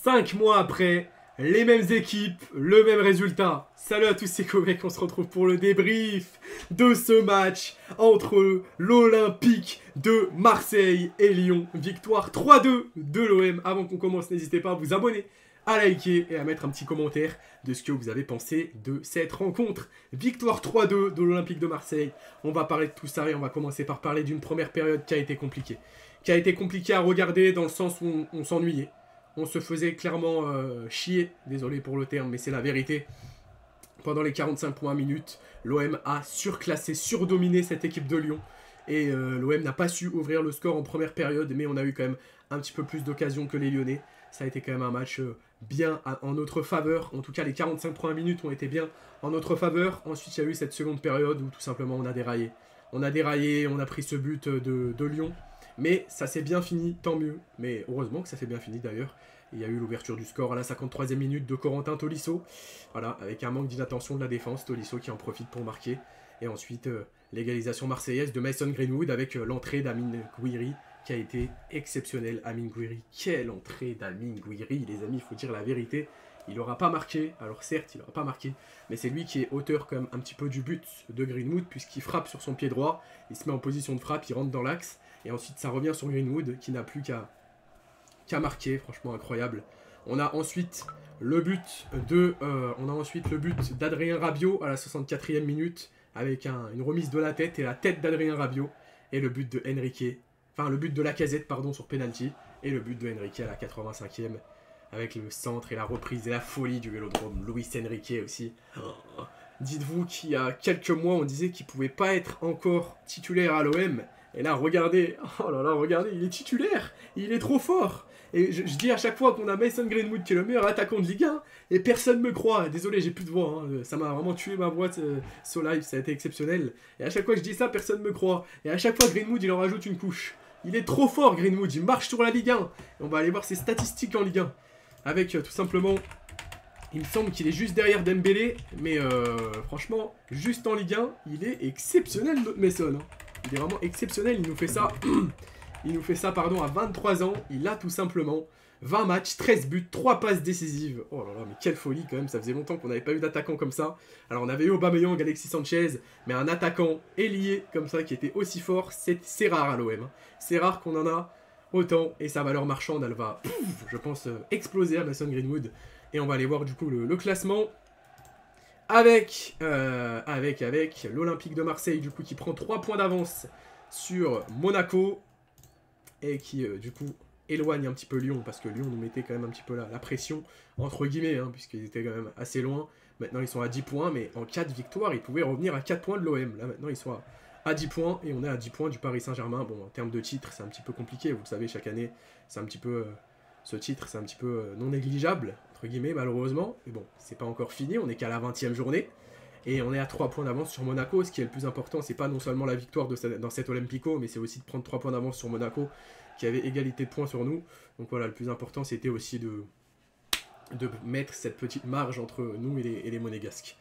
5 mois après, les mêmes équipes, le même résultat. Salut à tous, c'est Komek, on se retrouve pour le débrief de ce match entre l'Olympique de Marseille et Lyon. Victoire 3-2 de l'OM. Avant qu'on commence, n'hésitez pas à vous abonner, à liker et à mettre un petit commentaire de ce que vous avez pensé de cette rencontre. Victoire 3-2 de l'Olympique de Marseille. On va parler de tout ça et on va commencer par parler d'une première période qui a été compliquée. Qui a été compliquée à regarder dans le sens où on s'ennuyait. On se faisait clairement chier, désolé pour le terme, mais c'est la vérité. Pendant les 45 premières minutes, l'OM a surclassé, surdominé cette équipe de Lyon. Et l'OM n'a pas su ouvrir le score en première période, mais on a eu quand même un petit peu plus d'occasions que les Lyonnais. Ça a été quand même un match bien en notre faveur. En tout cas, les 45 premières minutes ont été bien en notre faveur. Ensuite, il y a eu cette seconde période où tout simplement on a déraillé. On a déraillé, on a pris ce but de Lyon. Mais ça s'est bien fini, tant mieux. Mais heureusement que ça s'est bien fini d'ailleurs. Il y a eu l'ouverture du score à la 53e minute de Corentin Tolisso. Voilà, avec un manque d'inattention de la défense. Tolisso qui en profite pour marquer. Et ensuite, l'égalisation marseillaise de Mason Greenwood avec l'entrée d'Amine Gouiri qui a été exceptionnelle. Amine Gouiri, quelle entrée d'Amine Gouiri, les amis, il faut dire la vérité. Il n'aura pas marqué, alors certes, il n'aura pas marqué, mais c'est lui qui est auteur quand même un petit peu du but de Greenwood, puisqu'il frappe sur son pied droit, il se met en position de frappe, il rentre dans l'axe, et ensuite ça revient sur Greenwood, qui n'a plus qu'à marquer, franchement incroyable. On a ensuite le but d'Adrien Rabiot à la 64e minute, avec une remise de la tête, et la tête d'Adrien Rabiot, et le but de le but de Lacazette, pardon, sur penalty, et le but de Henrique à la 85e, avec le centre et la reprise et la folie du Vélodrome. Luis Enrique aussi. Oh. Dites-vous qu'il y a quelques mois, on disait qu'il ne pouvait pas être encore titulaire à l'OM. Et là, regardez. Oh là là, regardez, il est titulaire. Il est trop fort. Et je dis à chaque fois qu'on a Mason Greenwood qui est le meilleur attaquant de Ligue 1. Et personne ne me croit. Désolé, j'ai plus de voix. Hein. Ça m'a vraiment tué ma voix ce live. Ça a été exceptionnel. Et à chaque fois que je dis ça, personne ne me croit. Et à chaque fois, Greenwood, il en rajoute une couche. Il est trop fort, Greenwood. Il marche sur la Ligue 1. Et on va aller voir ses statistiques en Ligue 1. Avec tout simplement, il me semble qu'il est juste derrière Dembélé, mais franchement, juste en Ligue 1, il est exceptionnel notre Mason. Il est vraiment exceptionnel, il nous fait ça, à 23 ans, il a tout simplement 20 matchs, 13 buts, 3 passes décisives. Oh là là, mais quelle folie quand même, ça faisait longtemps qu'on n'avait pas eu d'attaquant comme ça. Alors on avait eu Aubameyang, Alexis Sanchez, mais un attaquant ailier comme ça qui était aussi fort, c'est rare à l'OM. C'est rare qu'on en a autant, et sa valeur marchande, elle va, je pense, exploser à Mason Greenwood. Et on va aller voir du coup le classement avec l'Olympique de Marseille, du coup, qui prend 3 points d'avance sur Monaco, et qui, du coup, éloigne un petit peu Lyon, parce que Lyon nous mettait quand même un petit peu la pression, entre guillemets, hein, puisqu'ils étaient quand même assez loin. Maintenant, ils sont à 10 points, mais en cas de victoire, ils pouvaient revenir à 4 points de l'OM. Là, maintenant, ils sont à 10 points, et on est à 10 points du Paris Saint-Germain. Bon, en termes de titre, c'est un petit peu compliqué, vous le savez, chaque année, c'est un petit peu... ce titre, c'est un petit peu non négligeable, entre guillemets, malheureusement. Mais bon, c'est pas encore fini, on est qu'à la 20e journée. Et on est à 3 points d'avance sur Monaco. Ce qui est le plus important, c'est pas non seulement la victoire dans cet Olympico, mais c'est aussi de prendre 3 points d'avance sur Monaco, qui avait égalité de points sur nous. Donc voilà, le plus important, c'était aussi de mettre cette petite marge entre nous et les Monégasques.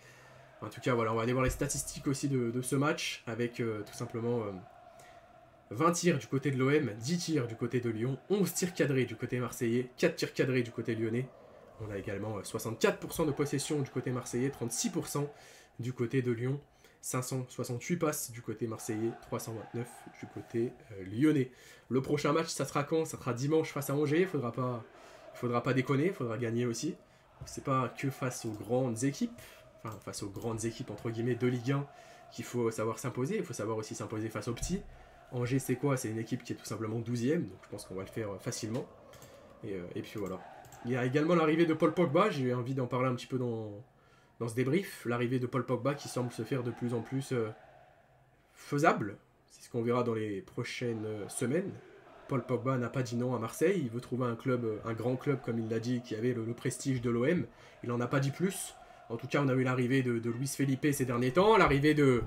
En tout cas, voilà, on va aller voir les statistiques aussi de ce match, avec tout simplement 20 tirs du côté de l'OM, 10 tirs du côté de Lyon, 11 tirs cadrés du côté marseillais, 4 tirs cadrés du côté lyonnais. On a également 64% de possession du côté marseillais, 36% du côté de Lyon, 568 passes du côté marseillais, 329 du côté lyonnais. Le prochain match, ça sera quand? Ça sera dimanche face à Angers. Il faudra pas déconner, il faudra gagner aussi. C'est pas que face aux grandes équipes, enfin face aux grandes équipes entre guillemets de Ligue 1 qu'il faut savoir s'imposer, il faut savoir aussi s'imposer face aux petits. Angers, c'est quoi? C'est une équipe qui est tout simplement 12e, donc je pense qu'on va le faire facilement. Et puis voilà. Il y a également l'arrivée de Paul Pogba, j'ai envie d'en parler un petit peu dans ce débrief. L'arrivée de Paul Pogba qui semble se faire de plus en plus faisable. C'est ce qu'on verra dans les prochaines semaines. Paul Pogba n'a pas dit non à Marseille, il veut trouver un grand club, comme il l'a dit, qui avait le prestige de l'OM. Il n'en a pas dit plus. En tout cas, on a eu l'arrivée de Luis Felipe ces derniers temps, l'arrivée de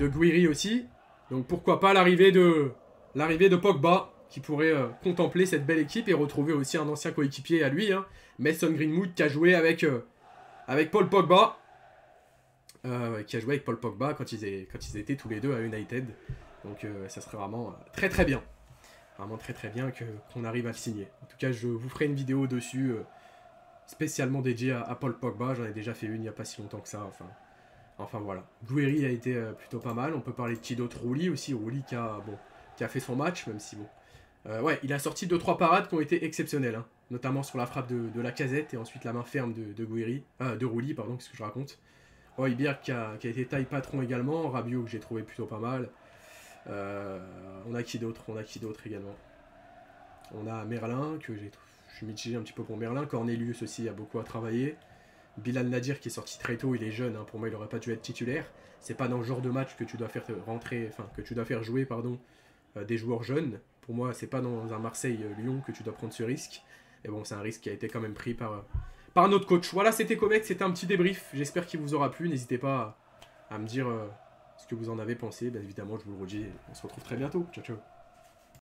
Gouiri aussi. Donc pourquoi pas l'arrivée de Pogba, qui pourrait contempler cette belle équipe et retrouver aussi un ancien coéquipier à lui, hein, Mason Greenwood, qui a joué avec Paul Pogba. Quand ils étaient tous les deux à United. Donc ça serait vraiment très très bien. Vraiment très très bien qu'on arrive à le signer. En tout cas, je vous ferai une vidéo dessus spécialement dédié à Paul Pogba. J'en ai déjà fait une il n'y a pas si longtemps que ça. Enfin voilà. Guéry a été plutôt pas mal. On peut parler de qui d'autre? Rouli aussi. Rouli qui a fait son match, même si bon. Ouais, il a sorti 2-3 parades qui ont été exceptionnelles, hein. Notamment sur la frappe de Lacazette et ensuite la main ferme de Guéry. De Rouli, pardon, qu'est-ce que je raconte. Højbjerg qui a été taille patron également. Rabiot que j'ai trouvé plutôt pas mal. On a qui d'autre? Également? On a Merlin, je suis mitigé un petit peu pour Merlin. Cornelius aussi a beaucoup à travailler. Bilal Nadir qui est sorti très tôt, il est jeune, hein. Pour moi il aurait pas dû être titulaire. C'est pas dans le genre de match que tu dois faire jouer des joueurs jeunes. Pour moi c'est pas dans un Marseille-Lyon que tu dois prendre ce risque. Et bon, c'est un risque qui a été quand même pris par notre coach. Voilà, c'était Comex, c'était un petit débrief. J'espère qu'il vous aura plu. N'hésitez pas à me dire ce que vous en avez pensé. Bien évidemment, je vous le redis, on se retrouve très bientôt. Ciao, ciao.